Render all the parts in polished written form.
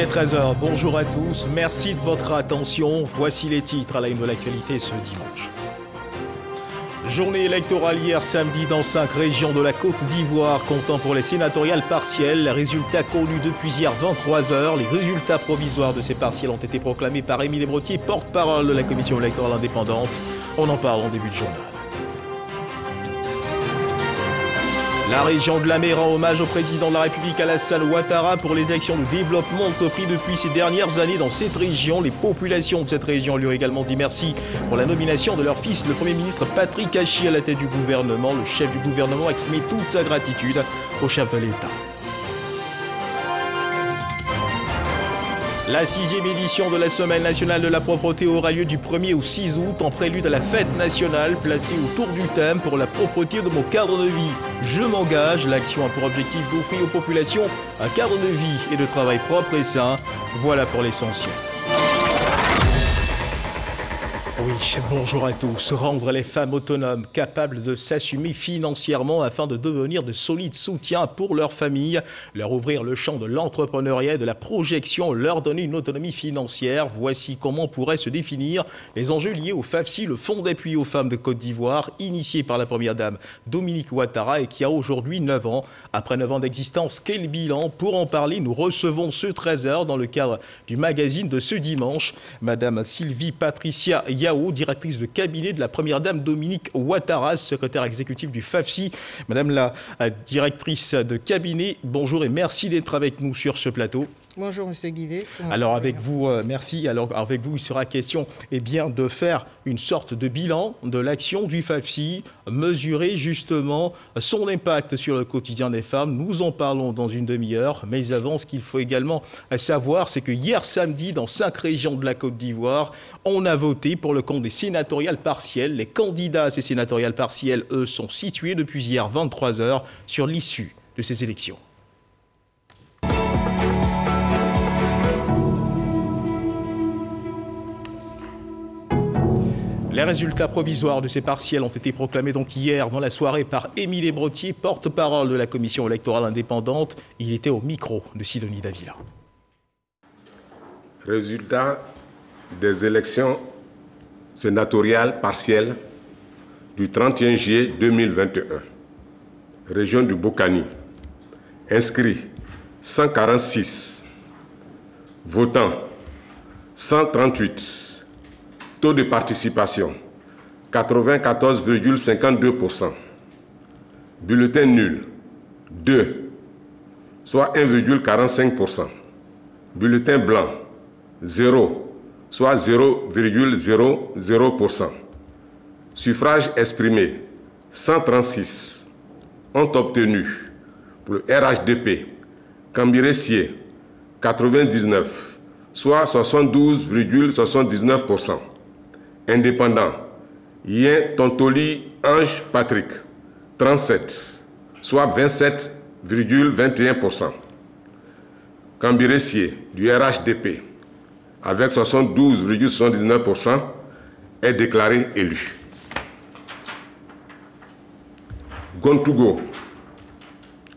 Il est 13h, bonjour à tous, merci de votre attention. Voici les titres à la une de l'actualité ce dimanche. Journée électorale hier samedi dans 5 régions de la Côte d'Ivoire, comptant pour les sénatoriales partielles. Les résultats connus depuis hier 23h. Les résultats provisoires de ces partielles ont été proclamés par Émile Brottier, porte-parole de la commission électorale indépendante. On en parle en début de journal. La région de la Mer rend hommage au président de la République Alassane Ouattara pour les actions de développement entreprises depuis ces dernières années dans cette région. Les populations de cette région lui ont également dit merci pour la nomination de leur fils, le Premier ministre Patrick Hachi, à la tête du gouvernement. Le chef du gouvernement a exprimé toute sa gratitude au chef de l'État. La 6e édition de la Semaine nationale de la propreté aura lieu du 1er au 6 août en prélude à la fête nationale placée autour du thème « Pour la propreté de mon cadre de vie, je m'engage ». L'action a pour objectif d'offrir aux populations un cadre de vie et de travail propre et sain. Voilà pour l'essentiel. Oui, bonjour à tous. Rendre les femmes autonomes, capables de s'assumer financièrement afin de devenir de solides soutiens pour leur famille, leur ouvrir le champ de l'entrepreneuriat et de la projection, leur donner une autonomie financière. Voici comment pourraient se définir les enjeux liés au FAFSI, le Fonds d'appui aux femmes de Côte d'Ivoire, initié par la première dame Dominique Ouattara et qui a aujourd'hui 9 ans. Après 9 ans d'existence, quel bilan? Pour en parler, nous recevons ce 13h dans le cadre du magazine de ce dimanche, Madame Sylvie Patricia Yao, directrice de cabinet de la première dame Dominique Ouattara, secrétaire exécutive du FAFSI. Madame la directrice de cabinet, bonjour et merci d'être avec nous sur ce plateau. Bonjour Monsieur Guillet. Alors avec vous, merci. Alors avec vous, il sera question de faire une sorte de bilan de l'action du FAFSI, mesurer justement son impact sur le quotidien des femmes. Nous en parlons dans une demi-heure, mais avant, ce qu'il faut également savoir, c'est que hier samedi, dans 5 régions de la Côte d'Ivoire, on a voté pour le compte des sénatoriales partielles. Les candidats à ces sénatoriales partielles, eux, sont situés depuis hier 23h sur l'issue de ces élections. Les résultats provisoires de ces partiels ont été proclamés donc hier dans la soirée par Émile Brottier, porte-parole de la commission électorale indépendante. Il était au micro de Sidonie Davila. Résultats des élections sénatoriales partielles du 31 juillet 2021. Région du Bokani. Inscrits 146. Votants 138. Taux de participation, 94,52%. Bulletin nul, 2, soit 1,45%. Bulletin blanc, 0, soit 0,00%. Suffrage exprimé, 136. Ont obtenu pour le RHDP, Cambiré-Sié, 99, soit 72,79%. Indépendant, Yen Tontoli Ange Patrick, 37, soit 27,21%. Cambiré-Sié du RHDP, avec 72,79%, est déclaré élu. Gontougo,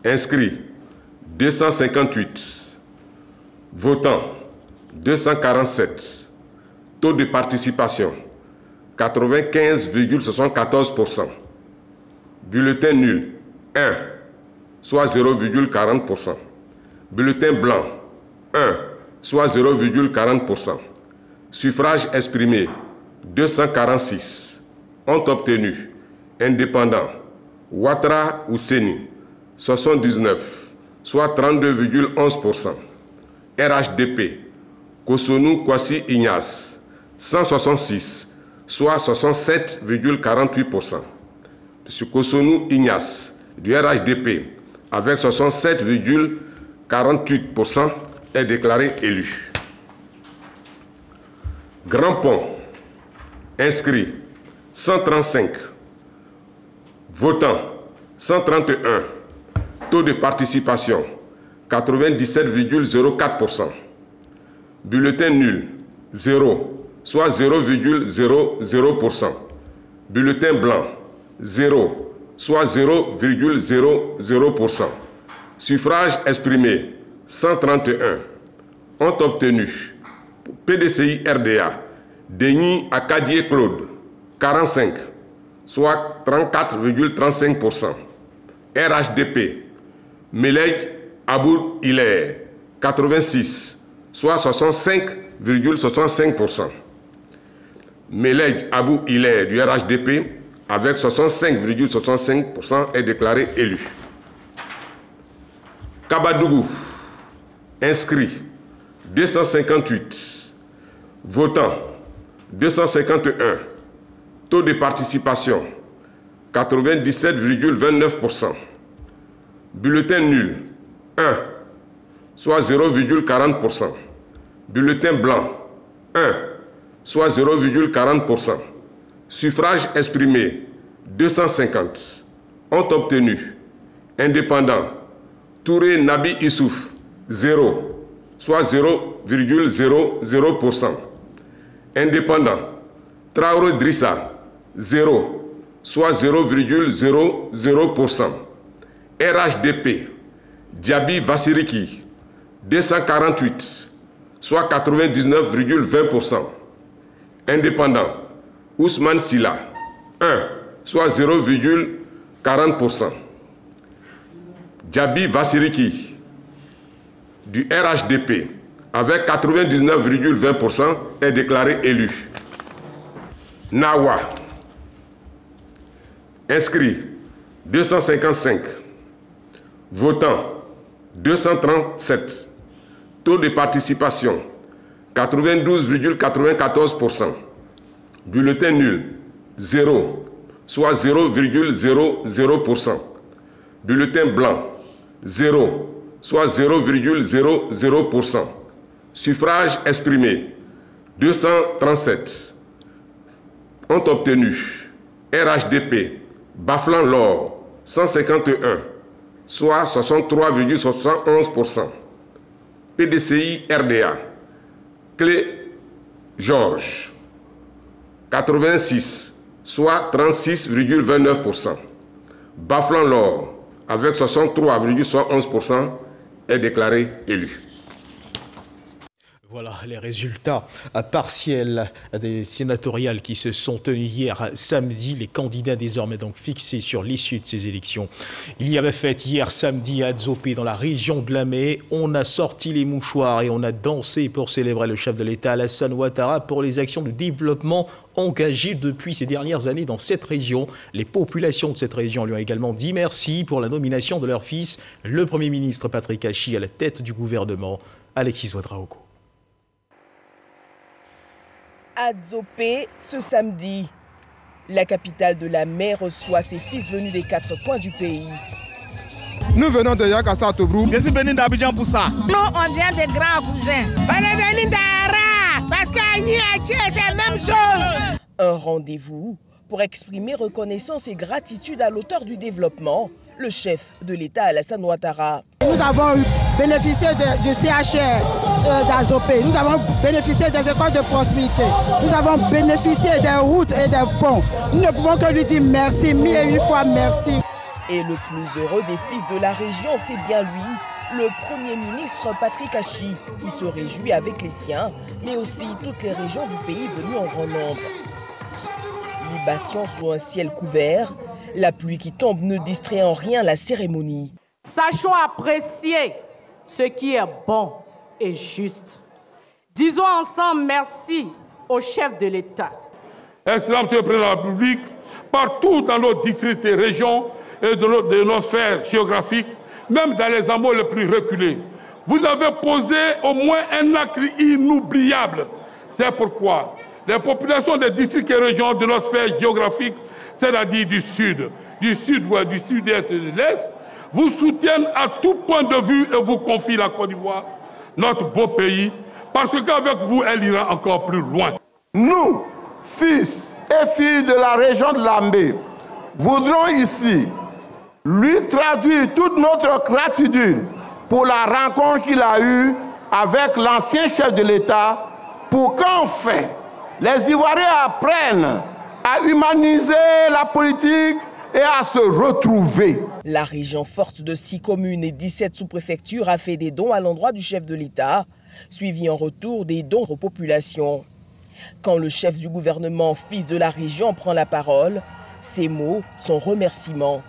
inscrit 258, votants 247, taux de participation 95,74%. Bulletin nul, 1, soit 0,40%. Bulletin blanc, 1, soit 0,40%. Suffrage exprimé, 246. Ont obtenu indépendant, Ouattara Ousseni, 79, soit 32,11%. RHDP, Kosonou Kwasi Ignace, 166, soit 67,48%. M. Kosonou Ignace, du RHDP, avec 67,48%, est déclaré élu. Grand Pont, inscrit 135, votants 131, taux de participation 97,04%. Bulletin nul, 0, soit 0,00%. Bulletin blanc, 0, soit 0,00%. Suffrage exprimé, 131. ont obtenu PDCI RDA, Denis Acadier Claude, 45, soit 34,35%. RHDP, Melej Abou Hilaire, 86, soit 65,65%. Melej Abou Hilaire du RHDP, avec 65,65%, est déclaré élu. Kabadougou, inscrit 258, votants 251, taux de participation 97,29%, bulletin nul 1, soit 0,40%, bulletin blanc 1, soit 0,40%, suffrage exprimé 250, ont obtenu indépendant Touré Nabi Issouf 0, soit 0,00%, indépendant Traoré Drissa 0, soit 0,00%, RHDP Diaby Vassiriki 248, soit 99,20%, indépendant Ousmane Silla 1, soit 0,40%. Diaby Vassiriki du RHDP avec 99,20% est déclaré élu. Nawa, inscrit 255, votant 237, taux de participation 92,94%, bulletin nul 0, soit 0,00%, bulletin blanc 0, soit 0,00%, suffrage exprimé 237, ont obtenu RHDP Baflan Lor 151, soit 63,71%, PDCI RDA Clé Georges 86, soit 36,29%, Baflan Lor avec 63,71% est déclaré élu. Voilà les résultats partiels des sénatoriales qui se sont tenus hier samedi. Les candidats désormais donc fixés sur l'issue de ces élections. Il y avait fête hier samedi à Adzopé dans la région de Lamé. On a sorti les mouchoirs et on a dansé pour célébrer le chef de l'État Alassane Ouattara pour les actions de développement engagées depuis ces dernières années dans cette région. Les populations de cette région lui ont également dit merci pour la nomination de leur fils, le Premier ministre Patrick Achi, à la tête du gouvernement. Alexis Ouadraogo. À Adzopé, ce samedi, la capitale de la mer reçoit ses fils venus des 4 coins du pays. Nous venons de Yakassa Tobrou. Je suis venu d'Abidjan pour ça. Nous, on vient de grands cousins. On est venu d'Ara, parce qu'à Niaché, c'est la même chose. Un rendez-vous pour exprimer reconnaissance et gratitude à l'auteur du développement, le chef de l'État Alassane Ouattara. Nous avons bénéficié du CHR d'Adzopé, nous avons bénéficié des écoles de proximité, nous avons bénéficié des routes et des ponts. Nous ne pouvons que lui dire merci, 1001 fois merci. Et le plus heureux des fils de la région, c'est bien lui, le Premier ministre Patrick Achi, qui se réjouit avec les siens, mais aussi toutes les régions du pays venues en grand nombre. Libation sous un ciel couvert, la pluie qui tombe ne distrait en rien la cérémonie. Sachons apprécier ce qui est bon et juste. Disons ensemble merci au chef de l'État. Excellent Monsieur le Président de la République, partout dans nos districts et régions et de nos sphères géographiques, même dans les hameaux les plus reculés, vous avez posé au moins un acte inoubliable. C'est pourquoi les populations des districts et régions de nos sphères géographiques, c'est-à-dire du sud, du sud-ouest, du sud-est et de l'est, vous soutiennent à tout point de vue et vous confient la Côte d'Ivoire, notre beau pays, parce qu'avec vous, elle ira encore plus loin. Nous, fils et filles de la région de Lambé, voudrons ici lui traduire toute notre gratitude pour la rencontre qu'il a eue avec l'ancien chef de l'État pour qu'enfin les Ivoiriens apprennent à humaniser la politique et à se retrouver. La région forte de 6 communes et 17 sous-préfectures a fait des dons à l'endroit du chef de l'État. suivi en retour des dons aux populations. Quand le chef du gouvernement, fils de la région, prend la parole, ses mots sont remerciements.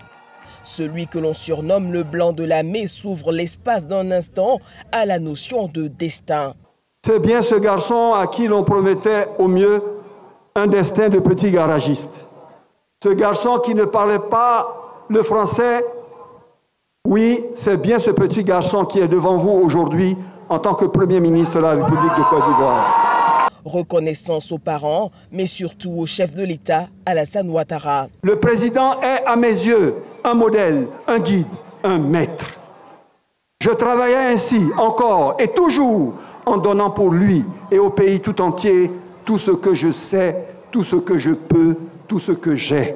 Celui que l'on surnomme le blanc de Lamé s'ouvre l'espace d'un instant à la notion de destin. C'est bien ce garçon à qui l'on promettait au mieux un destin de petit garagiste. Ce garçon qui ne parlait pas le français, oui, c'est bien ce petit garçon qui est devant vous aujourd'hui en tant que Premier ministre de la République de Côte d'Ivoire. Reconnaissance aux parents, mais surtout au chef de l'État, Alassane Ouattara. Le président est, à mes yeux, un modèle, un guide, un maître. Je travaillais ainsi, encore et toujours, en donnant pour lui et au pays tout entier tout ce que je sais, tout ce que je peux, tout ce que j'ai.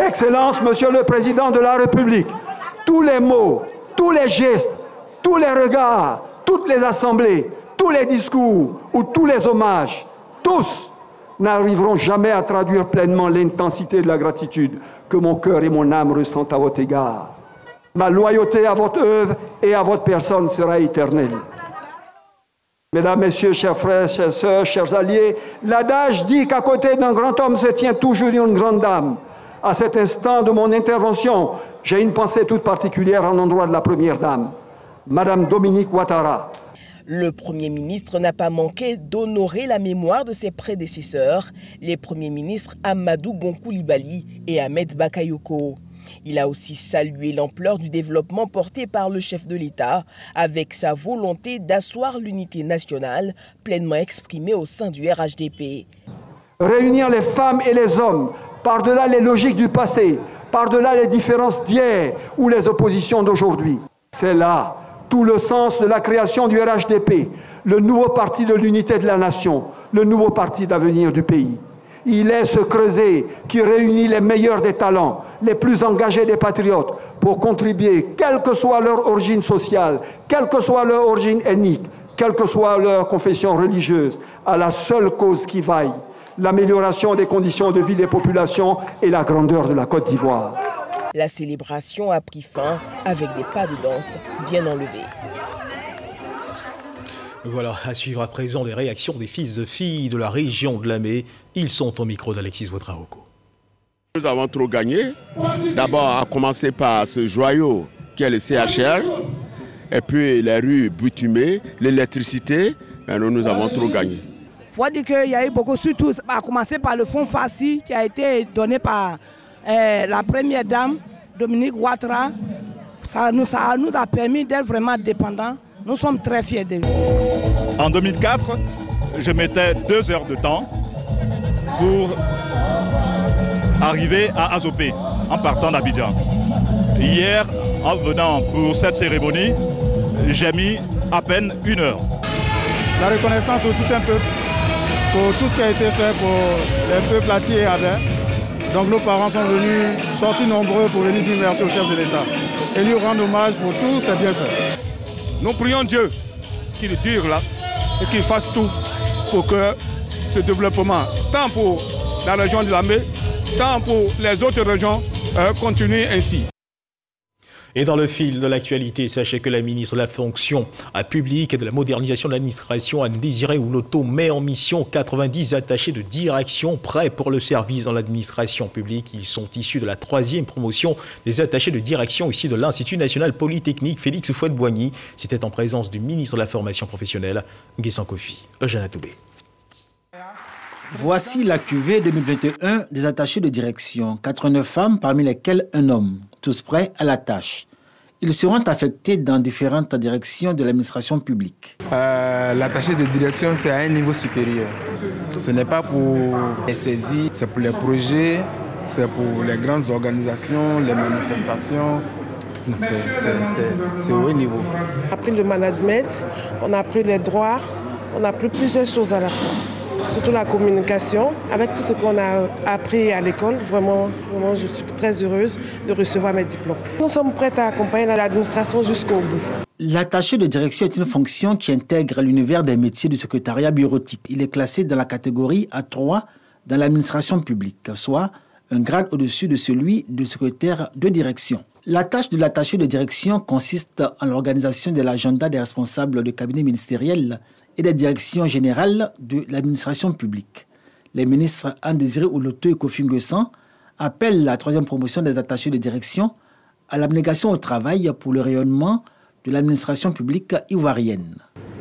Excellence, Monsieur le Président de la République, tous les mots, tous les gestes, tous les regards, toutes les assemblées, tous les discours ou tous les hommages, tous n'arriveront jamais à traduire pleinement l'intensité de la gratitude que mon cœur et mon âme ressentent à votre égard. Ma loyauté à votre œuvre et à votre personne sera éternelle. Mesdames, Messieurs, chers frères, chères sœurs, chers alliés, l'adage dit qu'à côté d'un grand homme se tient toujours une grande dame. À cet instant de mon intervention, j'ai une pensée toute particulière en l'endroit de la première dame, Madame Dominique Ouattara. Le Premier ministre n'a pas manqué d'honorer la mémoire de ses prédécesseurs, les premiers ministres Amadou Gon Coulibaly et Ahmed Bakayoko. Il a aussi salué l'ampleur du développement porté par le chef de l'État, avec sa volonté d'asseoir l'unité nationale pleinement exprimée au sein du RHDP. Réunir les femmes et les hommes, par-delà les logiques du passé, par-delà les différences d'hier ou les oppositions d'aujourd'hui. C'est là tout le sens de la création du RHDP, le nouveau parti de l'unité de la nation, le nouveau parti d'avenir du pays. Il est ce creuset qui réunit les meilleurs des talents, les plus engagés des patriotes, pour contribuer, quelle que soit leur origine sociale, quelle que soit leur origine ethnique, quelle que soit leur confession religieuse, à la seule cause qui vaille, l'amélioration des conditions de vie des populations et la grandeur de la Côte d'Ivoire. La célébration a pris fin avec des pas de danse bien enlevés. Voilà, à suivre à présent les réactions des fils et filles de la région de Lamé. Ils sont au micro d'Alexis Ouattara-Oko. Nous avons trop gagné. D'abord, à commencer par ce joyau qui est le CHR, et puis les rues bitumées, l'électricité. Nous avons trop gagné. Il faut dire qu'il y a eu beaucoup, surtout à commencer par le fonds FACI qui a été donné par la première dame, Dominique Ouattara. Ça nous a permis d'être vraiment dépendants. Nous sommes très fiers de lui. En 2004, je mettais 2 heures de temps pour arriver à Azopé en partant d'Abidjan. Hier, en venant pour cette cérémonie, j'ai mis à peine 1 heure. La reconnaissance pour tout un peuple, pour tout ce qui a été fait pour les peuples Ati et Abel. Donc nos parents sont venus, sortis nombreux pour venir dire merci au chef de l'État et lui rendre hommage pour tous ses bienfaits. Nous prions Dieu qu'il le tire là et qu'il fasse tout pour que ce développement, tant pour la région de Lamé, tant pour les autres régions, continue ainsi. Et dans le fil de l'actualité, sachez que la ministre de la fonction publique et de la modernisation de l'administration, Anne-Désirée Ouloto, met en mission 90 attachés de direction prêts pour le service dans l'administration publique. Ils sont issus de la 3e promotion des attachés de direction ici de l'Institut national polytechnique Félix Houphouët-Boigny. C'était en présence du ministre de la formation professionnelle, Nguessan Kofi, Eugène Atoubé. Voici la cuvée 2021 des attachés de direction. 89 femmes, parmi lesquelles un homme, tous prêts à la tâche. Ils seront affectés dans différentes directions de l'administration publique. L'attaché de direction, c'est à un niveau supérieur. Ce n'est pas pour les saisies, c'est pour les projets, c'est pour les grandes organisations, les manifestations. C'est au haut niveau. On a appris le management, on a appris les droits, on a appris plusieurs choses à la fois. Surtout la communication. Avec tout ce qu'on a appris à l'école, vraiment, je suis très heureuse de recevoir mes diplômes. Nous sommes prêts à accompagner l'administration jusqu'au bout. L'attaché de direction est une fonction qui intègre l'univers des métiers du secrétariat bureautique. Il est classé dans la catégorie A3 dans l'administration publique, soit un grade au-dessus de celui de secrétaire de direction. La tâche de l'attaché de direction consiste en l'organisation de l'agenda des responsables de cabinet ministériel et des directions générales de l'administration publique. Les ministres Anne Désiré Oloto et Kofi Nguessan appellent la 3e promotion des attachés de direction à l'abnégation au travail pour le rayonnement de l'administration publique ivoirienne.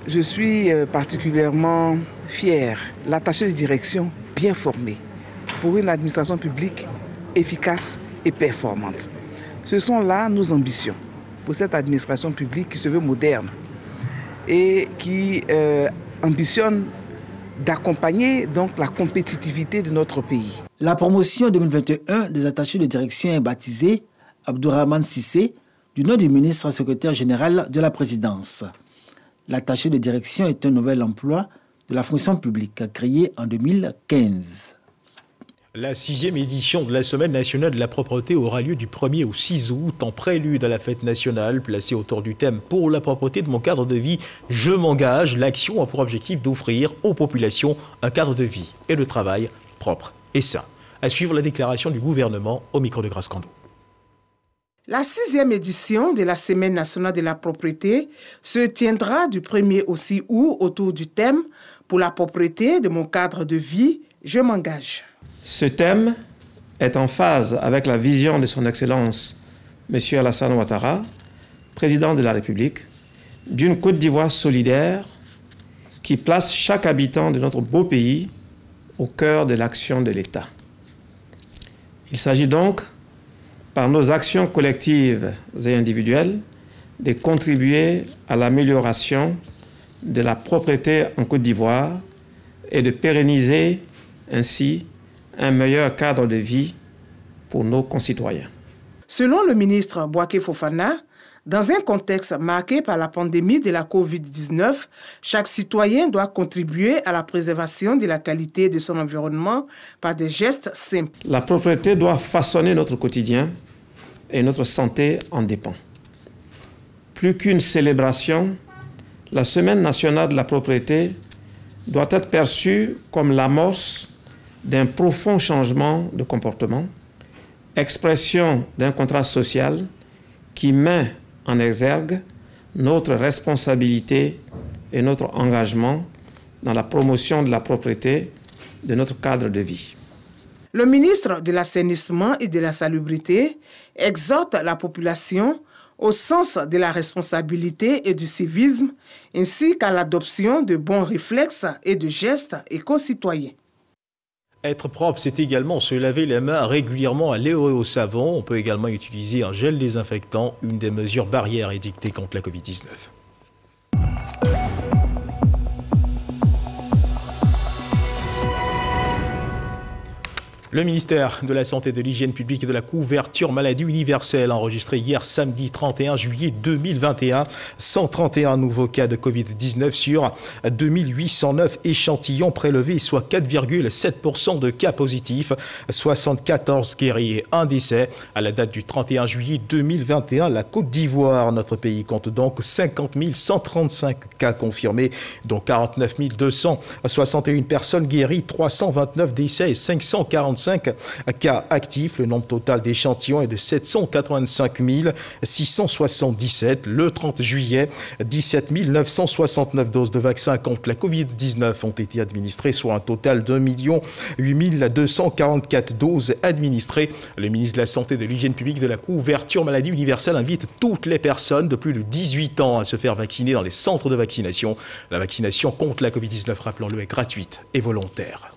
Je suis particulièrement fier, l'attaché de direction bien formé pour une administration publique efficace et performante. Ce sont là nos ambitions pour cette administration publique qui se veut moderne et qui ambitionne d'accompagner donc la compétitivité de notre pays. La promotion 2021 des attachés de direction est baptisée Abdourahmane Sissé, du nom du ministre secrétaire général de la présidence. L'attaché de direction est un nouvel emploi de la fonction publique créé en 2015. La 6e édition de la Semaine nationale de la propreté aura lieu du 1er au 6 août en prélude à la fête nationale placée autour du thème « Pour la propreté de mon cadre de vie, je m'engage ». L'action a pour objectif d'offrir aux populations un cadre de vie et de travail propre et sain. À suivre la déclaration du gouvernement au micro de Grace Kando. La 6e édition de la Semaine nationale de la propreté se tiendra du 1er au 6 août autour du thème « Pour la propreté de mon cadre de vie, je m'engage ». Ce thème est en phase avec la vision de son Excellence, M. Alassane Ouattara, président de la République, d'une Côte d'Ivoire solidaire qui place chaque habitant de notre beau pays au cœur de l'action de l'État. Il s'agit donc, par nos actions collectives et individuelles, de contribuer à l'amélioration de la propreté en Côte d'Ivoire et de pérenniser ainsi un meilleur cadre de vie pour nos concitoyens. Selon le ministre Bouaké Fofana, dans un contexte marqué par la pandémie de la COVID-19, chaque citoyen doit contribuer à la préservation de la qualité de son environnement par des gestes simples. La propreté doit façonner notre quotidien et notre santé en dépend. Plus qu'une célébration, la Semaine nationale de la propreté doit être perçue comme l'amorce d'un profond changement de comportement, expression d'un contrat social qui met en exergue notre responsabilité et notre engagement dans la promotion de la propreté de notre cadre de vie. Le ministre de l'Assainissement et de la Salubrité exhorte la population au sens de la responsabilité et du civisme, ainsi qu'à l'adoption de bons réflexes et de gestes éco-citoyens. Être propre, c'est également se laver les mains régulièrement à l'eau et au savon. On peut également utiliser un gel désinfectant, une des mesures barrières édictées contre la Covid-19. Le ministère de la Santé, de l'Hygiène publique et de la couverture maladie universelle a enregistré hier samedi 31 juillet 2021 131 nouveaux cas de Covid-19 sur 2809 échantillons prélevés, soit 4,7% de cas positifs, 74 guéris et un décès. À la date du 31 juillet 2021, la Côte d'Ivoire, notre pays, compte donc 50 135 cas confirmés, dont 49 261 personnes guéries, 329 décès et 545 cas actifs. Le nombre total d'échantillons est de 785 677. Le 30 juillet, 17 969 doses de vaccins contre la Covid-19 ont été administrées, soit un total d'1 8 244 doses administrées. Le ministre de la Santé, de l'Hygiène publique et de la couverture maladie universelle invite toutes les personnes de plus de 18 ans à se faire vacciner dans les centres de vaccination. La vaccination contre la Covid-19, rappelons-le, est gratuite et volontaire.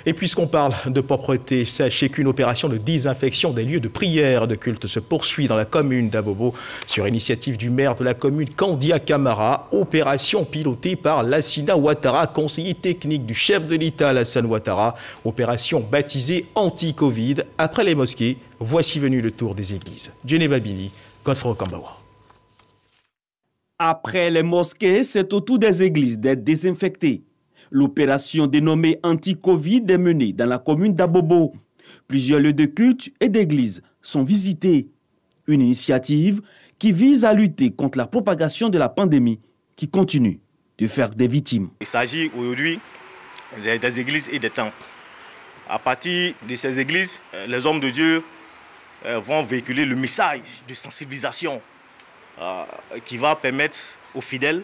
Et puisqu'on parle de propreté, sachez qu'une opération de désinfection des lieux de prière et de culte se poursuit dans la commune d'Abobo sur initiative du maire de la commune, Kandia Camara. Opération pilotée par Lassina Ouattara, conseiller technique du chef de l'État Alassane Ouattara. Opération baptisée anti-Covid. Après les mosquées, voici venu le tour des églises. Jenny Babini, Godfrey Okambawa. Après les mosquées, c'est au tour des églises d'être désinfectées. L'opération dénommée anti-Covid est menée dans la commune d'Abobo. Plusieurs lieux de culte et d'églises sont visités. Une initiative qui vise à lutter contre la propagation de la pandémie qui continue de faire des victimes. Il s'agit aujourd'hui des églises et des temples. À partir de ces églises, les hommes de Dieu vont véhiculer le message de sensibilisation qui va permettre aux fidèles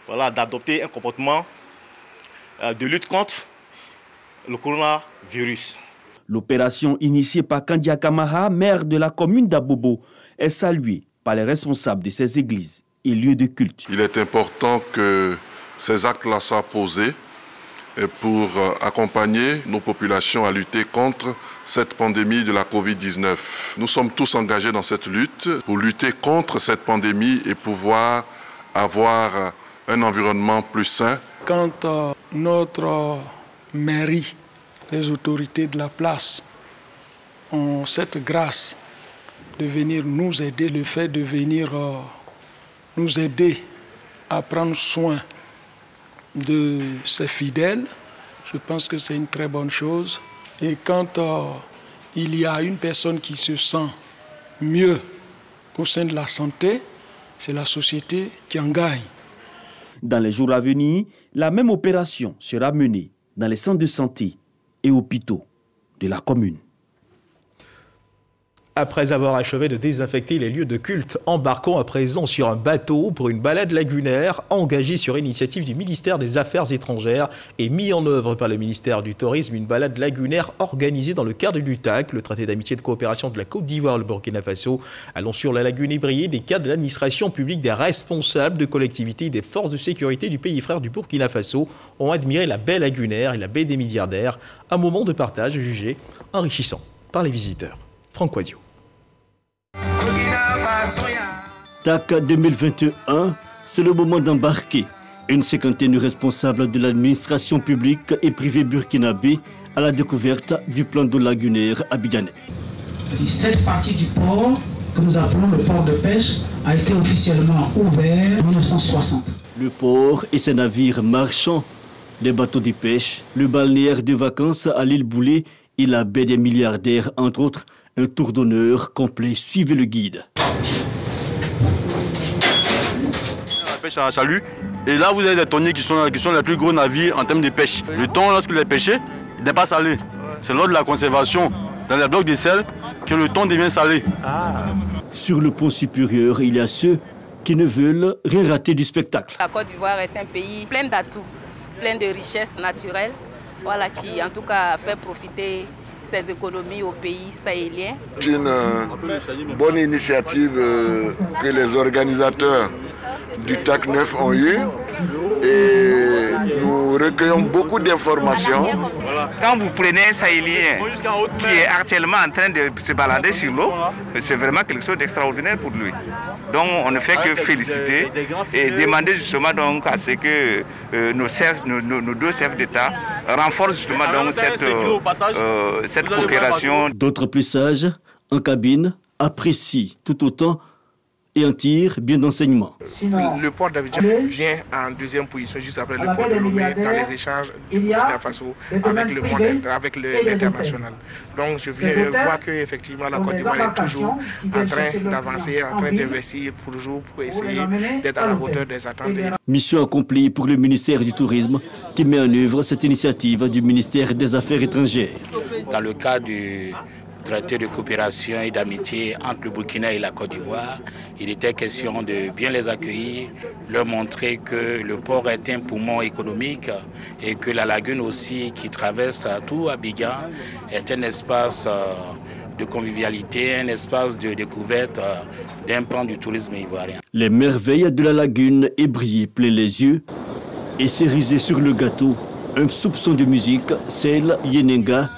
d'adopter un comportement de lutte contre le coronavirus. L'opération initiée par Kandia Kamara, maire de la commune d'Abobo, est saluée par les responsables de ces églises et lieux de culte. Il est important que ces actes-là soient posés pour accompagner nos populations à lutter contre cette pandémie de la Covid-19. Nous sommes tous engagés dans cette lutte pour lutter contre cette pandémie et pouvoir avoir un environnement plus sain. Quand notre mairie, les autorités de la place ont cette grâce de venir nous aider, le fait de venir nous aider à prendre soin de ses fidèles, je pense que c'est une très bonne chose. Et quand il y a une personne qui se sent mieux au sein de la santé, c'est la société qui en gagne. Dans les jours à venir, la même opération sera menée dans les centres de santé et hôpitaux de la commune. Après avoir achevé de désinfecter les lieux de culte, embarquons à présent sur un bateau pour une balade lagunaire engagée sur initiative du ministère des Affaires étrangères et mis en œuvre par le ministère du Tourisme. Une balade lagunaire organisée dans le cadre du TAC, le traité d'amitié et de coopération de la Côte d'Ivoire, le Burkina Faso. Allons sur la lagune ébriée des cadres de l'administration publique, des responsables de collectivités et des forces de sécurité du pays frère du Burkina Faso ont admiré la baie lagunaire et la baie des milliardaires. Un moment de partage jugé enrichissant par les visiteurs. Franck Quadio. TAC 2021, c'est le moment d'embarquer une cinquantaine de responsables de l'administration publique et privée burkinabé à la découverte du plan d'eau lagunaire abidjanais. Cette partie du port, que nous appelons le port de pêche, a été officiellement ouvert en 1960. Le port et ses navires marchands, les bateaux de pêche, le balnéaire de vacances à l'île Boulé et la baie des milliardaires, entre autres, un tour d'honneur complet. Suivez le guide. La pêche à la chalut. Et là, vous avez des tonniers qui sont les plus gros navires en termes de pêche. Le thon, lorsqu'il est pêché, il n'est pas salé. C'est lors de la conservation dans les blocs de sel que le thon devient salé. Sur le pont supérieur, il y a ceux qui ne veulent rien rater du spectacle. La Côte d'Ivoire est un pays plein d'atouts, plein de richesses naturelles, voilà, qui en tout cas fait profiter ses économies au pays sahélien. C'est une bonne initiative que les organisateurs du TAC 9 ont eue et nous recueillons beaucoup d'informations. Quand vous prenez un Sahélien qui est actuellement en train de se balader sur l'eau, c'est vraiment quelque chose d'extraordinaire pour lui. Donc on ne fait que féliciter et demander justement donc à ce que nos deux chefs d'État renforcent justement donc cette coopération. D'autres plus sages, en cabine, apprécient tout autant et en tirent bien d'enseignements. Le port d'Abidjan vient en deuxième position juste après le port de Lomé dans les échanges du Burkina Faso avec le monde, avec l'international. Donc je viens voir qu'effectivement la Côte d'Ivoire est toujours en train d'avancer, en train d'investir pour essayer d'être à la hauteur des attentes. Mission accomplie pour le ministère du Tourisme qui met en œuvre cette initiative du ministère des Affaires étrangères. Dans le cadre du traité de coopération et d'amitié entre le Burkina et la Côte d'Ivoire, il était question de bien les accueillir, leur montrer que le port est un poumon économique et que la lagune aussi qui traverse tout Abidjan est un espace de convivialité, un espace de découverte d'un pan du tourisme ivoirien. Les merveilles de la lagune ébrillaient plein les yeux et cérisées sur le gâteau, un soupçon de musique, celle Yenenga,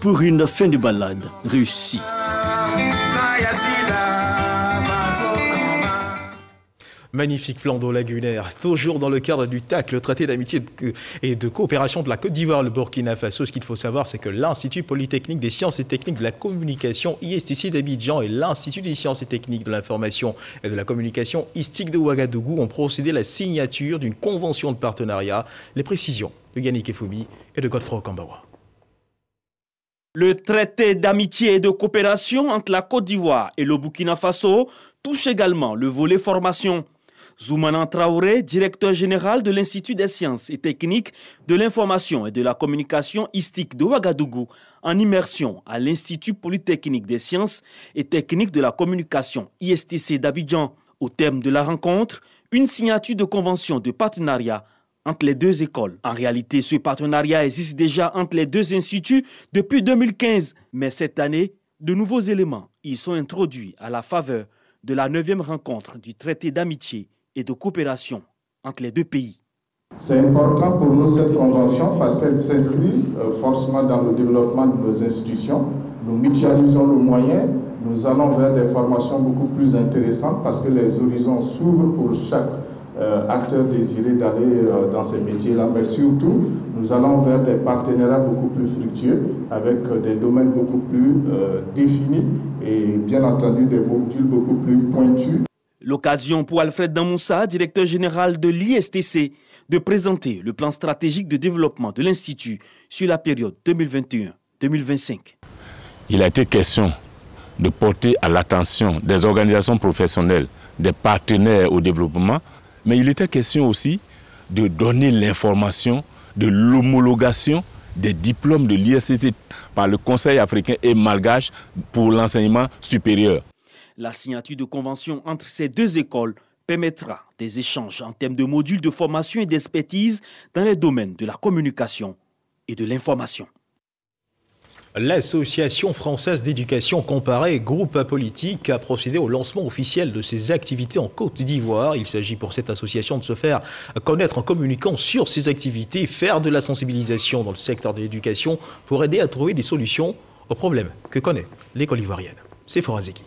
pour une fin de balade réussie. Magnifique plan d'eau lagunaire, toujours dans le cadre du TAC, le traité d'amitié et de coopération de la Côte d'Ivoire, le Burkina Faso. Ce qu'il faut savoir, c'est que l'Institut Polytechnique des Sciences et Techniques de la Communication, ISTC d'Abidjan, et l'Institut des Sciences et Techniques de l'Information et de la Communication, ISTIC de Ouagadougou, ont procédé à la signature d'une convention de partenariat. Les précisions de Yannick Efoumi et de Godefroy Okambawa. Le traité d'amitié et de coopération entre la Côte d'Ivoire et le Burkina Faso touche également le volet formation. Zoumana Traoré, directeur général de l'Institut des sciences et techniques de l'information et de la communication ISTIC de Ouagadougou, en immersion à l'Institut polytechnique des sciences et techniques de la communication ISTC d'Abidjan. Au terme de la rencontre, une signature de convention de partenariat entre les deux écoles. En réalité, ce partenariat existe déjà entre les deux instituts depuis 2015, mais cette année, de nouveaux éléments y sont introduits à la faveur de la 9e rencontre du traité d'amitié et de coopération entre les deux pays. C'est important pour nous cette convention parce qu'elle s'inscrit forcément dans le développement de nos institutions. Nous mutualisons nos moyens, nous allons vers des formations beaucoup plus intéressantes parce que les horizons s'ouvrent pour chaque acteur désiré d'aller dans ces métiers-là. Mais surtout, nous allons vers des partenariats beaucoup plus fructueux avec des domaines beaucoup plus définis et bien entendu des modules beaucoup plus pointus. L'occasion pour Alfred Damoussa, directeur général de l'ISTC, de présenter le plan stratégique de développement de l'Institut sur la période 2021-2025. Il a été question de porter à l'attention des organisations professionnelles, des partenaires au développement, mais il était question aussi de donner l'information de l'homologation des diplômes de l'ISTC par le Conseil africain et malgache pour l'enseignement supérieur. La signature de convention entre ces deux écoles permettra des échanges en termes de modules de formation et d'expertise dans les domaines de la communication et de l'information. L'Association française d'éducation comparée, groupe politique, a procédé au lancement officiel de ses activités en Côte d'Ivoire. Il s'agit pour cette association de se faire connaître en communiquant sur ses activités, faire de la sensibilisation dans le secteur de l'éducation pour aider à trouver des solutions aux problèmes que connaît l'école ivoirienne. C'est Forazeki.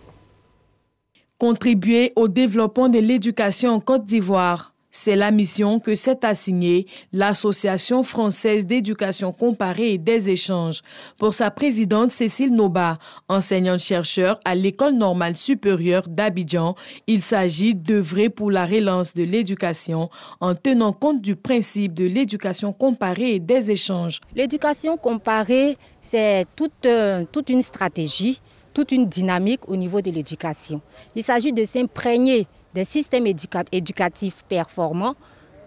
Contribuer au développement de l'éducation en Côte d'Ivoire. C'est la mission que s'est assignée l'Association française d'éducation comparée et des échanges. Pour sa présidente Cécile Noba, enseignante-chercheur à l'École normale supérieure d'Abidjan, il s'agit d'œuvrer pour la relance de l'éducation en tenant compte du principe de l'éducation comparée et des échanges. L'éducation comparée, c'est toute une stratégie, toute une dynamique au niveau de l'éducation. Il s'agit de s'imprégner des systèmes éducatifs performants,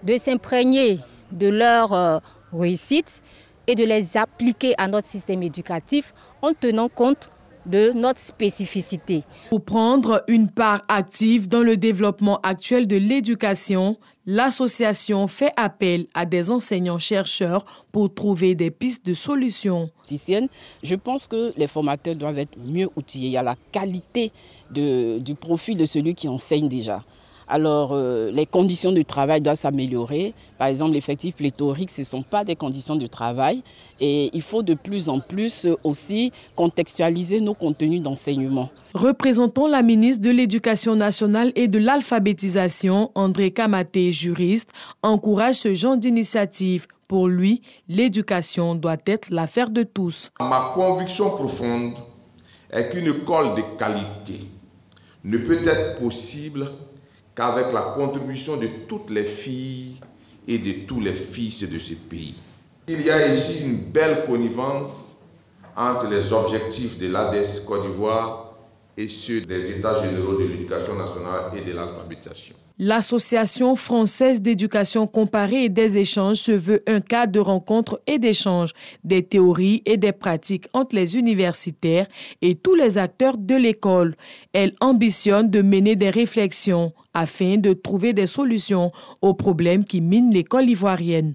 de s'imprégner de leur réussite et de les appliquer à notre système éducatif en tenant compte de notre spécificité. Pour prendre une part active dans le développement actuel de l'éducation, l'association fait appel à des enseignants-chercheurs pour trouver des pistes de solutions. Je pense que les formateurs doivent être mieux outillés. Il y a la qualité du profil de celui qui enseigne déjà. Alors, les conditions de travail doivent s'améliorer. Par exemple, l'effectif pléthorique, ce ne sont pas des conditions de travail. Et il faut de plus en plus aussi contextualiser nos contenus d'enseignement. Représentant la ministre de l'Éducation nationale et de l'alphabétisation, André Kamaté, juriste, encourage ce genre d'initiative. Pour lui, l'éducation doit être l'affaire de tous. Ma conviction profonde est qu'une école de qualité ne peut être possible qu'avec la contribution de toutes les filles et de tous les fils de ce pays. Il y a ici une belle connivence entre les objectifs de l'ADES Côte d'Ivoire et ceux des États généraux de l'éducation nationale et de l'alphabétisation. L'Association française d'éducation comparée et des échanges se veut un cadre de rencontre et d'échange des théories et des pratiques entre les universitaires et tous les acteurs de l'école. Elle ambitionne de mener des réflexions afin de trouver des solutions aux problèmes qui minent l'école ivoirienne.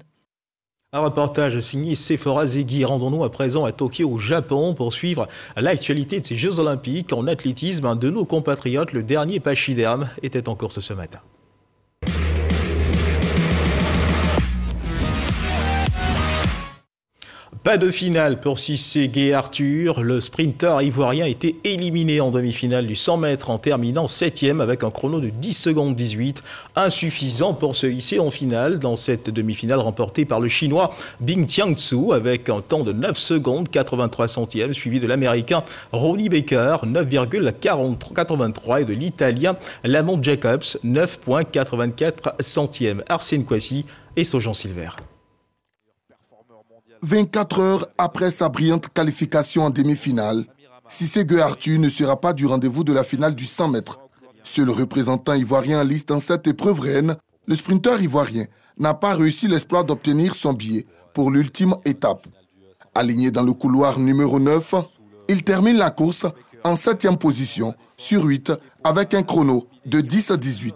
Un reportage signé Sephora Zegui. Rendons-nous à présent à Tokyo, au Japon, pour suivre l'actualité de ces Jeux Olympiques. En athlétisme, un de nos compatriotes, le dernier pachyderme, était en course ce matin. Pas de finale pour Cissé Gueye Arthur. Le sprinter ivoirien a été éliminé en demi-finale du 100 mètres en terminant 7e avec un chrono de 10 secondes 18. Insuffisant pour se hisser en finale dans cette demi-finale remportée par le Chinois Bing Tiangsu avec un temps de 9 secondes 83 centièmes suivi de l'Américain Ronnie Baker 9,83 et de l'Italien Lamont Jacobs 9,84 centièmes. Arsène Kouassi et Sojan Silver. 24 heures après sa brillante qualification en demi-finale, Cissé Gueye Arthur ne sera pas du rendez-vous de la finale du 100 mètres. Seul représentant ivoirien en liste dans cette épreuve reine, le sprinteur ivoirien n'a pas réussi l'exploit d'obtenir son billet pour l'ultime étape. Aligné dans le couloir numéro 9, il termine la course en 7e position sur 8 avec un chrono de 10-18.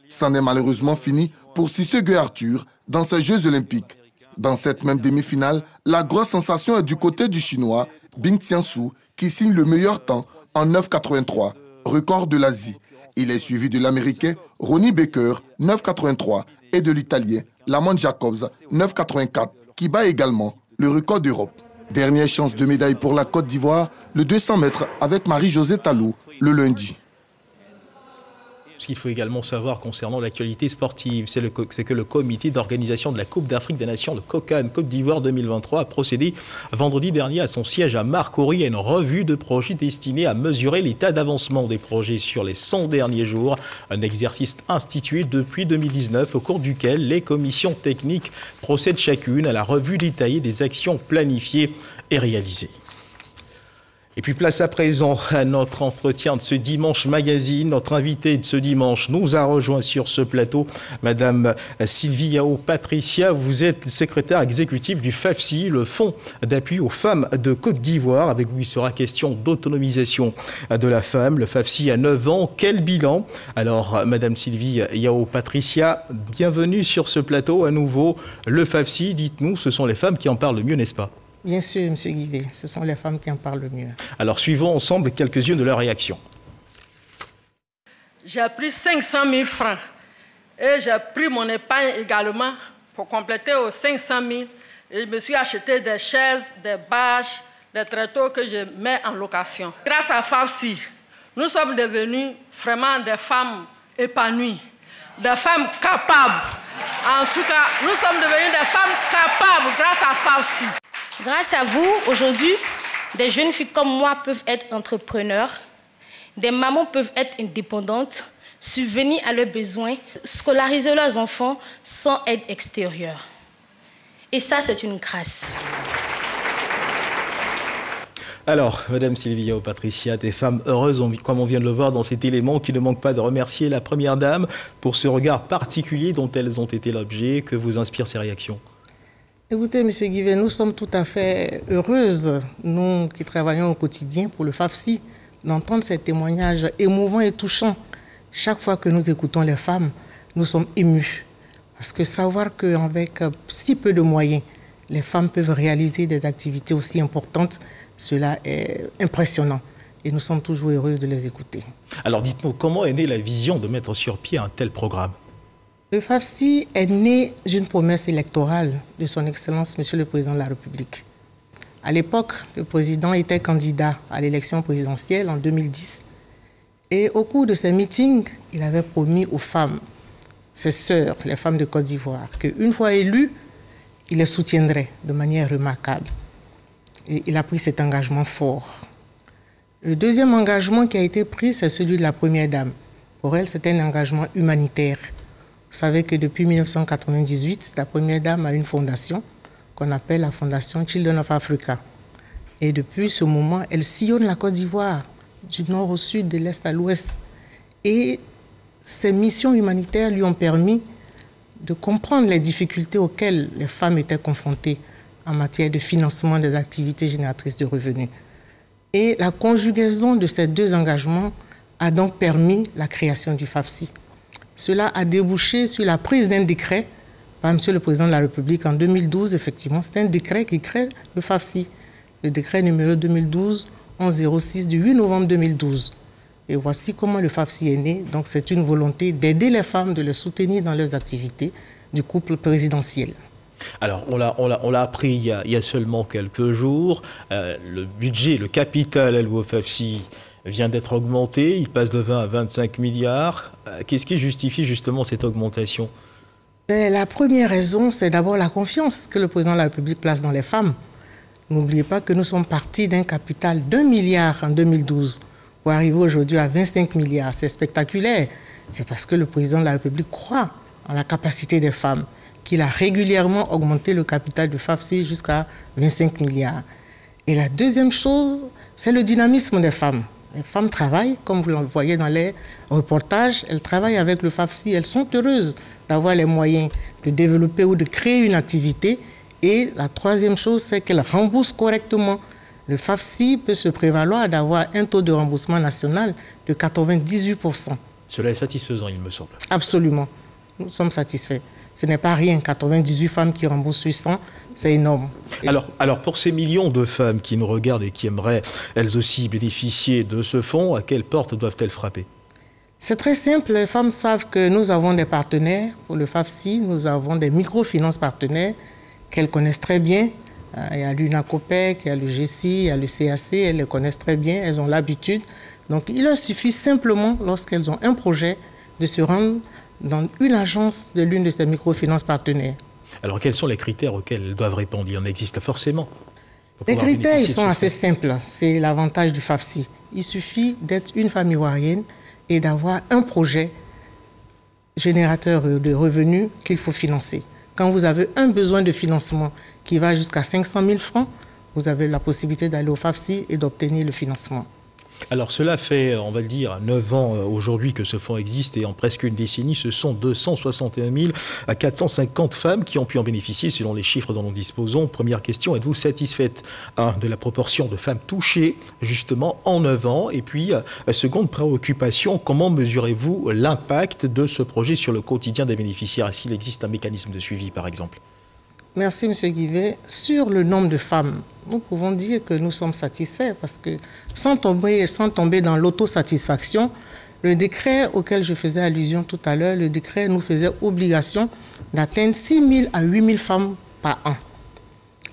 C'en est malheureusement fini pour Sissé Arthur dans ces Jeux olympiques. Dans cette même demi-finale, la grosse sensation est du côté du Chinois Bing Tiansu qui signe le meilleur temps en 9,83, record de l'Asie. Il est suivi de l'Américain Ronnie Baker, 9,83, et de l'Italien Lamont Jacobs, 9,84, qui bat également le record d'Europe. Dernière chance de médaille pour la Côte d'Ivoire, le 200 mètres avec Marie-Josée Talou, le lundi. Ce qu'il faut également savoir concernant l'actualité sportive, c'est que le comité d'organisation de la Coupe d'Afrique des Nations de Kokane Côte d'Ivoire 2023 a procédé vendredi dernier à son siège à Marcory à une revue de projets destinée à mesurer l'état d'avancement des projets sur les 100 derniers jours. Un exercice institué depuis 2019 au cours duquel les commissions techniques procèdent chacune à la revue détaillée des actions planifiées et réalisées. Et puis place à présent à notre entretien de ce dimanche magazine. Notre invitée de ce dimanche nous a rejoint sur ce plateau, Madame Sylvie Yao Patricia. Vous êtes secrétaire exécutive du FAFSI, le Fonds d'appui aux femmes de Côte d'Ivoire. Avec vous, il sera question d'autonomisation de la femme. Le FAFSI a 9 ans. Quel bilan? Alors, Madame Sylvie Yao Patricia, bienvenue sur ce plateau à nouveau. Le FAFSI, dites-nous, ce sont les femmes qui en parlent le mieux, n'est-ce pas? Bien sûr, M. Guivet, ce sont les femmes qui en parlent le mieux. Alors, suivons ensemble quelques-unes de leurs réactions. J'ai pris 500 000 francs et j'ai pris mon épargne également pour compléter aux 500 000. Et je me suis acheté des chaises, des bâches, des tréteaux que je mets en location. Grâce à FAFSI, nous sommes devenus vraiment des femmes épanouies, des femmes capables. En tout cas, nous sommes devenus des femmes capables grâce à FAFSI. Grâce à vous, aujourd'hui, des jeunes filles comme moi peuvent être entrepreneurs, des mamans peuvent être indépendantes, subvenir à leurs besoins, scolariser leurs enfants sans aide extérieure. Et ça, c'est une grâce. Alors, Madame Sylvie Yao Patricia, des femmes heureuses, comme on vient de le voir dans cet élément, qui ne manque pas de remercier la Première Dame pour ce regard particulier dont elles ont été l'objet. Que vous inspirent ces réactions? Écoutez, M. Guivet, nous sommes tout à fait heureuses, nous qui travaillons au quotidien pour le FAFSI, d'entendre ces témoignages émouvants et touchants. Chaque fois que nous écoutons les femmes, nous sommes émus. Parce que savoir qu'avec si peu de moyens, les femmes peuvent réaliser des activités aussi importantes, cela est impressionnant. Et nous sommes toujours heureux de les écouter. Alors dites-nous, comment est née la vision de mettre sur pied un tel programme? Le FAFSI est né d'une promesse électorale de son Excellence, Monsieur le Président de la République. À l'époque, le président était candidat à l'élection présidentielle en 2010. Et au cours de ses meetings, il avait promis aux femmes, ses sœurs, les femmes de Côte d'Ivoire, qu'une fois élues, il les soutiendrait de manière remarquable. Et il a pris cet engagement fort. Le deuxième engagement qui a été pris, c'est celui de la Première Dame. Pour elle, c'était un engagement humanitaire. Vous savez que depuis 1998, la Première Dame a une fondation qu'on appelle la Fondation Children of Africa. Et depuis ce moment, elle sillonne la Côte d'Ivoire, du nord au sud, de l'est à l'ouest. Et ces missions humanitaires lui ont permis de comprendre les difficultés auxquelles les femmes étaient confrontées en matière de financement des activités génératrices de revenus. Et la conjugaison de ces deux engagements a donc permis la création du FAFSI. Cela a débouché sur la prise d'un décret par M. le Président de la République en 2012. Effectivement, c'est un décret qui crée le FAFSI, le décret numéro 2012-1106 du 8 novembre 2012. Et voici comment le FAFSI est né. Donc, c'est une volonté d'aider les femmes, de les soutenir dans leurs activités du couple présidentiel. Alors, on l'a appris il y a seulement quelques jours. Le budget, le capital alloué au FAFSI vient d'être augmenté. Il passe de 20 à 25 milliards. Qu'est-ce qui justifie justement cette augmentation? La première raison, c'est d'abord la confiance que le président de la République place dans les femmes. N'oubliez pas que nous sommes partis d'un capital d'1 milliard en 2012 pour arriver aujourd'hui à 25 milliards. C'est spectaculaire. C'est parce que le président de la République croit en la capacité des femmes qu'il a régulièrement augmenté le capital du FAFSI jusqu'à 25 milliards. Et la deuxième chose, c'est le dynamisme des femmes. Les femmes travaillent, comme vous le voyez dans les reportages, elles travaillent avec le FAFSI, elles sont heureuses d'avoir les moyens de développer ou de créer une activité. Et la troisième chose, c'est qu'elles remboursent correctement. Le FAFSI peut se prévaloir d'avoir un taux de remboursement national de 98%. Cela est satisfaisant, il me semble. Absolument. Nous sommes satisfaits. Ce n'est pas rien, 98 femmes qui remboursent 800, c'est énorme. Alors, pour ces millions de femmes qui nous regardent et qui aimeraient, elles aussi, bénéficier de ce fonds, à quelle porte doivent-elles frapper? C'est très simple. Les femmes savent que nous avons des partenaires. Pour le FAFSI, nous avons des microfinances partenaires qu'elles connaissent très bien. Il y a l'UNACOPEC, il y a le GECI, il y a le CAC, elles les connaissent très bien, elles ont l'habitude. Donc, il leur suffit simplement, lorsqu'elles ont un projet, de se rendre dans une agence de l'une de ces microfinances partenaires. Alors, quels sont les critères auxquels elles doivent répondre? Il en existe forcément. Les critères, ils sont assez simples. C'est l'avantage du FAFSI. Il suffit d'être une femme ivoirienne et d'avoir un projet générateur de revenus qu'il faut financer. Quand vous avez un besoin de financement qui va jusqu'à 500 000 francs, vous avez la possibilité d'aller au FAFSI et d'obtenir le financement. Alors cela fait, on va le dire, 9 ans aujourd'hui que ce fonds existe et en presque une décennie, ce sont 261 450 femmes qui ont pu en bénéficier selon les chiffres dont nous disposons. Première question, êtes-vous satisfaite de la proportion de femmes touchées justement en 9 ans? Et puis, seconde préoccupation, comment mesurez-vous l'impact de ce projet sur le quotidien des bénéficiaires? Est-ce qu'il existe un mécanisme de suivi par exemple? Merci, M. Guivet. Sur le nombre de femmes, nous pouvons dire que nous sommes satisfaits parce que sans tomber dans l'autosatisfaction, le décret auquel je faisais allusion tout à l'heure, le décret nous faisait obligation d'atteindre 6 000 à 8 000 femmes par an.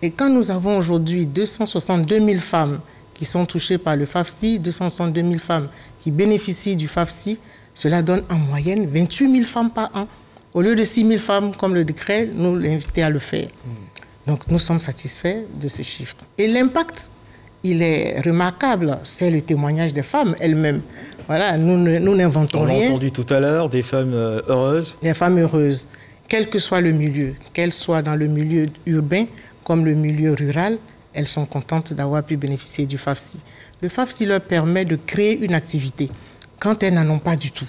Et quand nous avons aujourd'hui 262 000 femmes qui sont touchées par le FAFSI, 262 000 femmes qui bénéficient du FAFSI, cela donne en moyenne 28 000 femmes par an. Au lieu de 6 000 femmes, comme le décret nous l'invitait à le faire. Donc, nous sommes satisfaits de ce chiffre. Et l'impact, il est remarquable. C'est le témoignage des femmes elles-mêmes. Voilà, nous n'inventons rien. On l'a entendu tout à l'heure, des femmes heureuses. Des femmes heureuses, quel que soit le milieu, qu'elles soient dans le milieu urbain comme le milieu rural, elles sont contentes d'avoir pu bénéficier du FAFSI. Le FAFSI leur permet de créer une activité quand elles n'en ont pas du tout.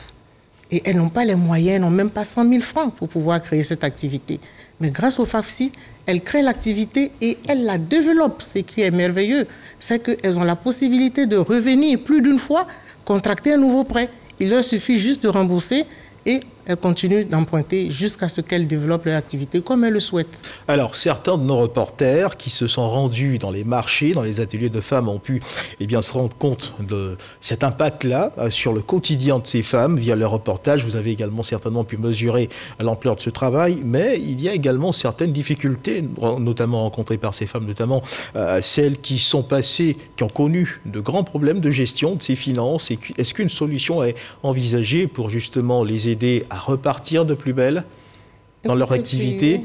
Et elles n'ont pas les moyens, elles n'ont même pas 100 000 francs pour pouvoir créer cette activité. Mais grâce au FAFSI, elles créent l'activité et elles la développent. Ce qui est merveilleux, c'est qu'elles ont la possibilité de revenir plus d'une fois, contracter un nouveau prêt. Il leur suffit juste de rembourser et elles continuent d'emprunter jusqu'à ce qu'elles développent leur activité comme elles le souhaitent. Alors, certains de nos reporters qui se sont rendus dans les marchés, dans les ateliers de femmes, ont pu se rendre compte de cet impact-là sur le quotidien de ces femmes via leurs reportages. Vous avez également certainement pu mesurer l'ampleur de ce travail, mais il y a également certaines difficultés, notamment rencontrées par ces femmes, notamment celles qui sont passées, qui ont connu de grands problèmes de gestion de ces finances. Est-ce qu'une solution est envisagée pour justement les aider à repartir de plus belle dans leur activité?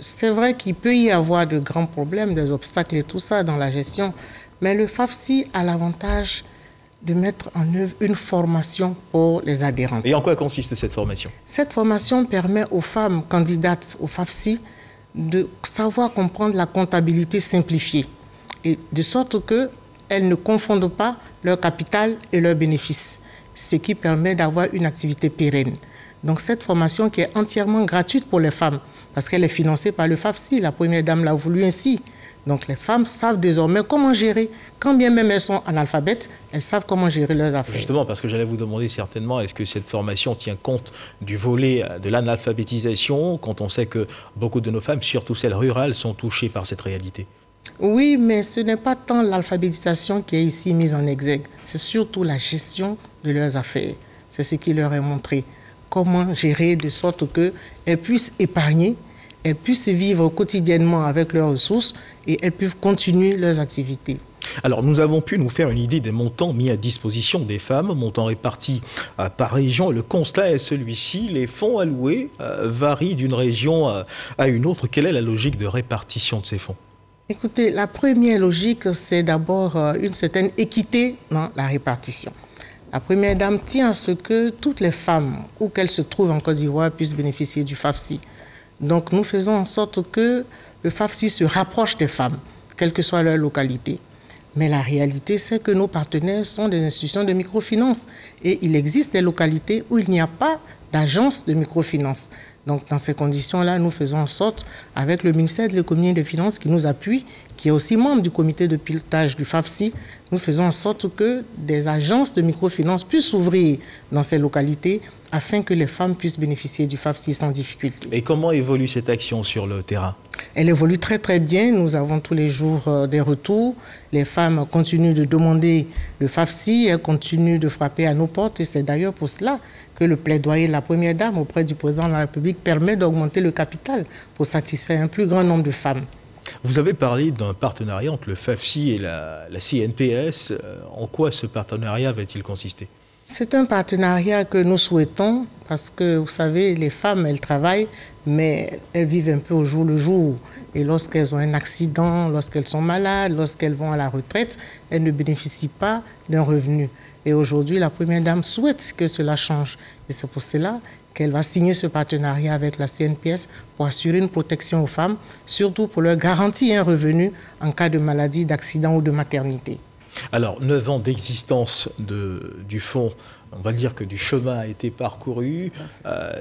C'est vrai qu'il peut y avoir de grands problèmes, des obstacles et tout ça dans la gestion, mais le FAFSI a l'avantage de mettre en œuvre une formation pour les adhérents. Et en quoi consiste cette formation? Cette formation permet aux femmes candidates au FAFSI de savoir comprendre la comptabilité simplifiée, et de sorte qu'elles ne confondent pas leur capital et leurs bénéfices, ce qui permet d'avoir une activité pérenne. Donc cette formation qui est entièrement gratuite pour les femmes, parce qu'elle est financée par le FAFSI, la première dame l'a voulu ainsi. Donc les femmes savent désormais comment gérer, quand bien même elles sont analphabètes, elles savent comment gérer leurs affaires. Justement, parce que j'allais vous demander certainement, est-ce que cette formation tient compte du volet de l'analphabétisation, quand on sait que beaucoup de nos femmes, surtout celles rurales, sont touchées par cette réalité? Oui, mais ce n'est pas tant l'alphabétisation qui est ici mise en exergue, c'est surtout la gestion de leurs affaires. C'est ce qui leur est montré. Comment gérer de sorte qu'elles puissent épargner, elles puissent vivre quotidiennement avec leurs ressources et elles puissent continuer leurs activités. Alors, nous avons pu nous faire une idée des montants mis à disposition des femmes, montants répartis par région. Le constat est celui-ci, les fonds alloués varient d'une région à une autre. Quelle est la logique de répartition de ces fonds? Écoutez, la première logique, c'est d'abord une certaine équité dans la répartition. La première dame tient à ce que toutes les femmes, où qu'elles se trouvent en Côte d'Ivoire, puissent bénéficier du FAFSI. Donc nous faisons en sorte que le FAFSI se rapproche des femmes, quelle que soit leur localité. Mais la réalité, c'est que nos partenaires sont des institutions de microfinance. Et il existe des localités où il n'y a pas d'agence de microfinance. Donc, dans ces conditions-là, nous faisons en sorte, avec le ministère de l'économie et des finances qui nous appuie, qui est aussi membre du comité de pilotage du FAFSI, nous faisons en sorte que des agences de microfinance puissent s'ouvrir dans ces localités afin que les femmes puissent bénéficier du FAFSI sans difficulté. Et comment évolue cette action sur le terrain? Elle évolue très très bien. Nous avons tous les jours des retours. Les femmes continuent de demander le FAFSI, elles continuent de frapper à nos portes. Et c'est d'ailleurs pour cela que le plaidoyer de la Première Dame auprès du Président de la République permet d'augmenter le capital pour satisfaire un plus grand nombre de femmes. Vous avez parlé d'un partenariat entre le FAFSI et la CNPS. En quoi ce partenariat va-t-il consister? C'est un partenariat que nous souhaitons parce que, vous savez, les femmes, elles travaillent, mais elles vivent un peu au jour le jour. Et lorsqu'elles ont un accident, lorsqu'elles sont malades, lorsqu'elles vont à la retraite, elles ne bénéficient pas d'un revenu. Et aujourd'hui, la Première Dame souhaite que cela change. Et c'est pour cela qu'elle va signer ce partenariat avec la CNPS pour assurer une protection aux femmes, surtout pour leur garantir un revenu en cas de maladie, d'accident ou de maternité. Alors, 9 ans d'existence du fonds, on va dire que du chemin a été parcouru.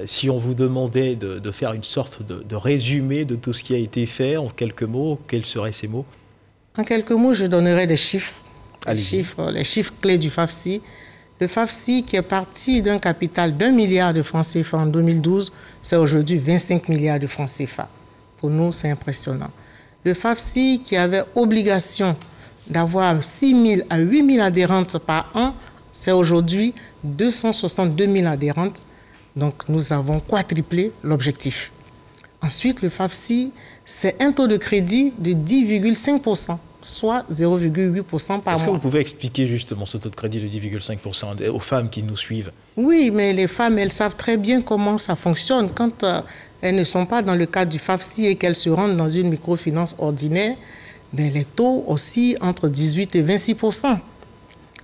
Si on vous demandait de faire une sorte de résumé de tout ce qui a été fait, en quelques mots, quels seraient ces mots? En quelques mots, je donnerais des chiffres. Les chiffres clés du FAFSI. Le FAFSI qui est parti d'un capital d'1 milliard de francs CFA en 2012, c'est aujourd'hui 25 milliards de francs CFA. Pour nous, c'est impressionnant. Le FAFSI qui avait obligation d'avoir 6 000 à 8 000 adhérentes par an, c'est aujourd'hui 262 000 adhérentes. Donc, nous avons quadruplé l'objectif. Ensuite, le FAFSI, c'est un taux de crédit de 10,5%, soit 0,8% par mois. Est-ce que vous pouvez expliquer justement ce taux de crédit de 10,5% aux femmes qui nous suivent? Oui, mais les femmes, elles savent très bien comment ça fonctionne. Quand elles ne sont pas dans le cadre du FAFSI et qu'elles se rendent dans une microfinance ordinaire, ben, les taux oscillent entre 18 et 26%.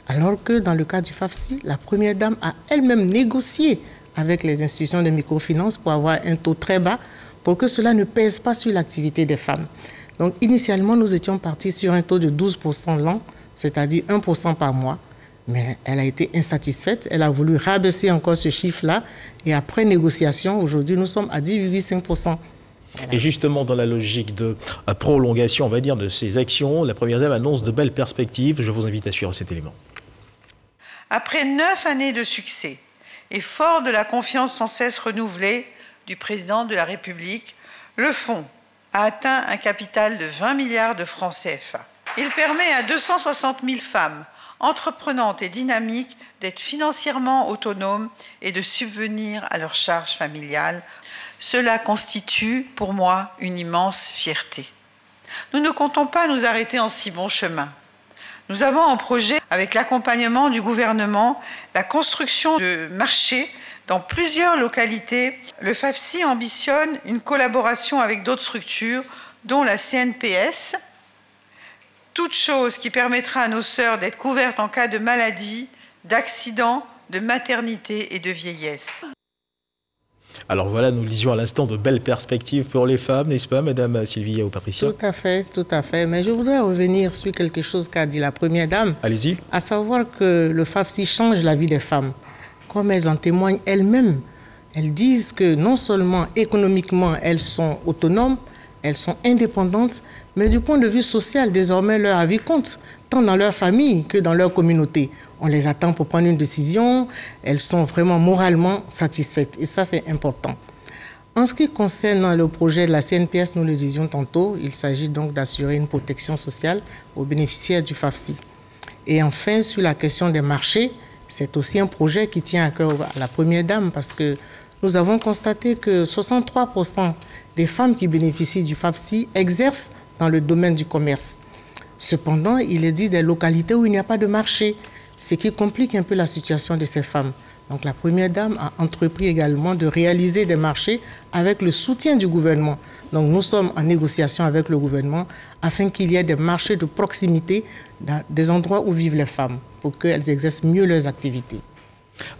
Alors que dans le cas du FAFSI, la Première Dame a elle-même négocié avec les institutions de microfinance pour avoir un taux très bas pour que cela ne pèse pas sur l'activité des femmes. Donc initialement, nous étions partis sur un taux de 12% l'an, c'est-à-dire 1% par mois. Mais elle a été insatisfaite, elle a voulu rabaisser encore ce chiffre-là. Et après négociation, aujourd'hui, nous sommes à 10,5%. Et justement, dans la logique de prolongation, on va dire, de ces actions, la Première Dame annonce de belles perspectives. Je vous invite à suivre cet élément. Après 9 années de succès et fort de la confiance sans cesse renouvelée du Président de la République, le Fonds a atteint un capital de 20 milliards de francs CFA. Il permet à 260 000 femmes entreprenantes et dynamiques d'être financièrement autonomes et de subvenir à leurs charges familiales. Cela constitue pour moi une immense fierté. Nous ne comptons pas nous arrêter en si bon chemin. Nous avons en projet, avec l'accompagnement du gouvernement, la construction de marchés dans plusieurs localités. Le FAFSI ambitionne une collaboration avec d'autres structures, dont la CNPS, toute chose qui permettra à nos sœurs d'être couvertes en cas de maladie, d'accident, de maternité et de vieillesse. Alors voilà, nous lisions à l'instant de belles perspectives pour les femmes, n'est-ce pas, Madame Sylvia ou Patricia? Tout à fait, tout à fait. Mais je voudrais revenir sur quelque chose qu'a dit la Première Dame. Allez-y. À savoir que le FAFSI change la vie des femmes. Comme elles en témoignent elles-mêmes, elles disent que non seulement économiquement, elles sont autonomes, elles sont indépendantes, mais du point de vue social, désormais, leur avis compte, tant dans leur famille que dans leur communauté. On les attend pour prendre une décision, elles sont vraiment moralement satisfaites. Et ça, c'est important. En ce qui concerne le projet de la CNPS, nous le disions tantôt, il s'agit donc d'assurer une protection sociale aux bénéficiaires du FAFSI. Et enfin, sur la question des marchés, c'est aussi un projet qui tient à cœur à la Première Dame parce que nous avons constaté que 63% des femmes qui bénéficient du FAFSI exercent dans le domaine du commerce. Cependant, il existe des localités où il n'y a pas de marché, ce qui complique un peu la situation de ces femmes. Donc la Première Dame a entrepris également de réaliser des marchés avec le soutien du gouvernement. Donc nous sommes en négociation avec le gouvernement afin qu'il y ait des marchés de proximité dans des endroits où vivent les femmes pour qu'elles exercent mieux leurs activités.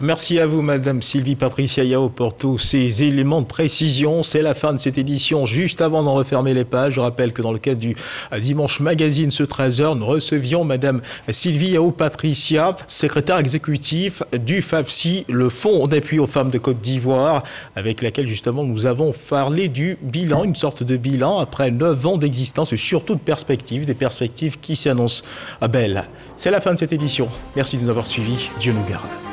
Merci à vous, Madame Sylvie Patricia Yao, pour tous ces éléments de précision. C'est la fin de cette édition. Juste avant d'en refermer les pages, je rappelle que dans le cadre du Dimanche Magazine, ce 13h, nous recevions Madame Sylvie Yao Patricia, secrétaire exécutif du FAFSI, le Fonds d'appui aux femmes de Côte d'Ivoire, avec laquelle justement nous avons parlé du bilan, une sorte de bilan après 9 ans d'existence et surtout de perspectives, des perspectives qui s'annoncent belles. C'est la fin de cette édition. Merci de nous avoir suivis. Dieu nous garde.